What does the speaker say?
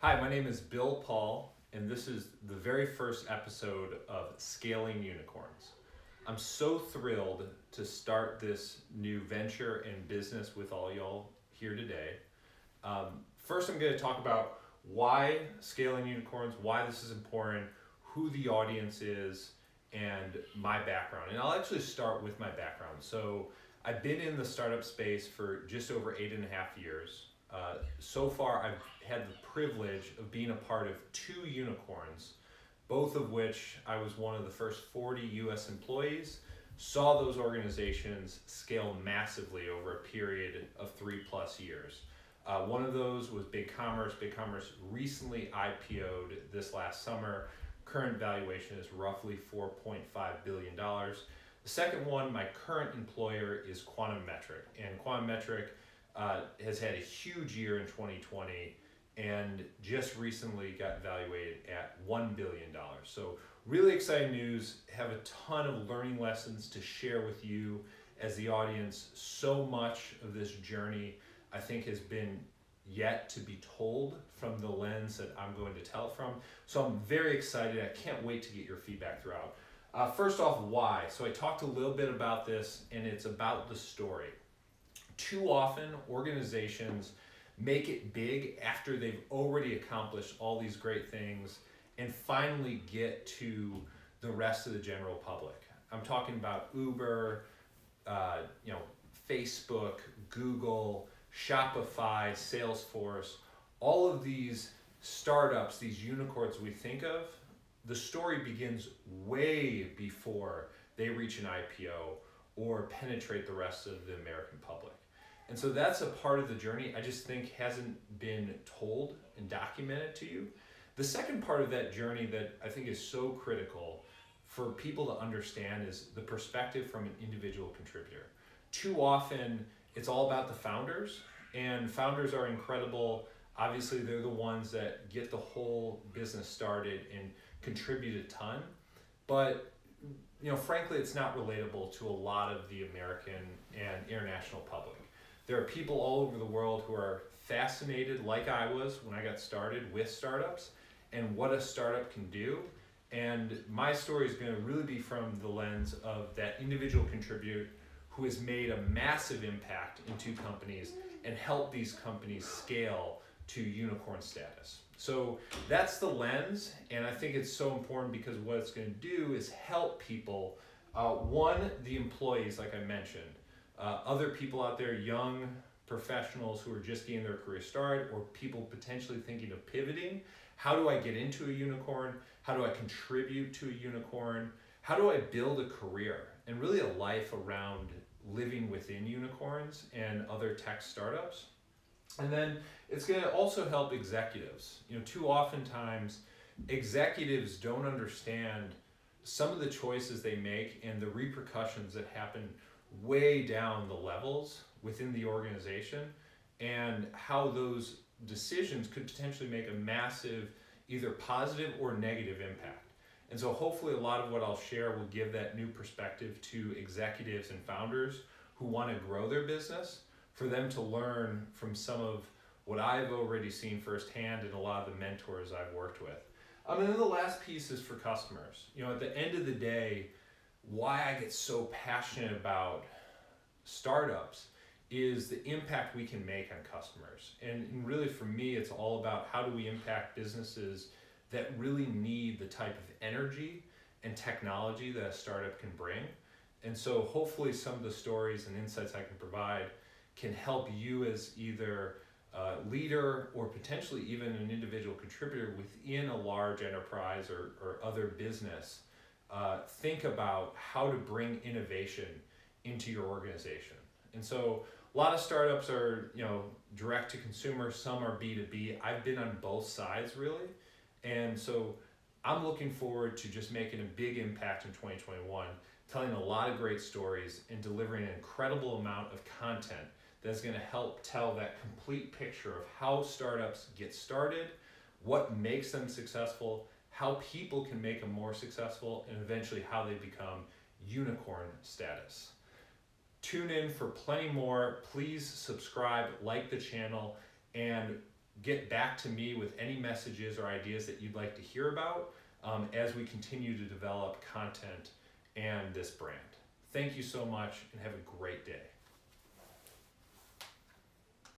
Hi, my name is Bill Paul, and this is the very first episode of Scaling Unicorns. I'm so thrilled to start this new venture and business with all y'all here today. First, I'm going to talk about why scaling unicorns, why this is important, who the audience is, and my background. And I'll actually start with my background. So I've been in the startup space for just over 8.5 years. So far, I've had the privilege of being a part of 2 unicorns, both of which I was one of the first 40 US employees, saw those organizations scale massively over a period of 3+ years. One of those was Bigcommerce. Bigcommerce recently IPO'd this last summer. Current valuation is roughly $4.5 billion. The second one, my current employer, is Quantum Metric. And Quantum Metric has had a huge year in 2020 and just recently got evaluated at $1 billion. So really exciting news, have a ton of learning lessons to share with you as the audience. So much of this journey I think has been yet to be told from the lens that I'm going to tell from. So I'm very excited. I can't wait to get your feedback throughout. First off, why? So I talked a little bit about this, and it's about the story. Too often, organizations make it big after they've already accomplished all these great things and finally get to the rest of the general public. I'm talking about Uber, Facebook, Google, Shopify, Salesforce, all of these startups, these unicorns we think of. The story begins way before they reach an IPO or penetrate the rest of the American public. And so that's a part of the journey I just think hasn't been told and documented to you. The second part of that journey that I think is so critical for people to understand is the perspective from an individual contributor. Too often, it's all about the founders, and founders are incredible. Obviously, they're the ones that get the whole business started and contribute a ton. But frankly, it's not relatable to a lot of the American and international public. There are people all over the world who are fascinated, like I was when I got started with startups, and what a startup can do. And my story is going to really be from the lens of that individual contributor who has made a massive impact in 2 companies and helped these companies scale to unicorn status. So that's the lens, and I think it's so important because what it's going to do is help people. One, the employees, like I mentioned, other people out there, young professionals who are just getting their career started, or people potentially thinking of pivoting. How do I get into a unicorn? How do I contribute to a unicorn? How do I build a career and really a life around living within unicorns and other tech startups? And then it's going to also help executives. Too oftentimes executives don't understand some of the choices they make and the repercussions that happen way down the levels within the organization, and how those decisions could potentially make a massive either positive or negative impact. And so hopefully a lot of what I'll share will give that new perspective to executives and founders who want to grow their business, for them to learn from some of what I've already seen firsthand and a lot of the mentors I've worked with. And then the last piece is for customers. At the end of the day, why I get so passionate about startups is the impact we can make on customers. And really for me, it's all about how do we impact businesses that really need the type of energy and technology that a startup can bring. And so hopefully some of the stories and insights I can provide can help you as either a leader or potentially even an individual contributor within a large enterprise or other business. Think about how to bring innovation into your organization. And so a lot of startups are, direct to consumer, some are B2B. I've been on both sides really. And so I'm looking forward to just making a big impact in 2021, telling a lot of great stories and delivering an incredible amount of content that's going to help tell that complete picture of how startups get started, what makes them successful, how people can make them more successful, and eventually how they become unicorn status. Tune in for plenty more. Please subscribe, like the channel, and get back to me with any messages or ideas that you'd like to hear about as we continue to develop content and this brand. Thank you so much and have a great day.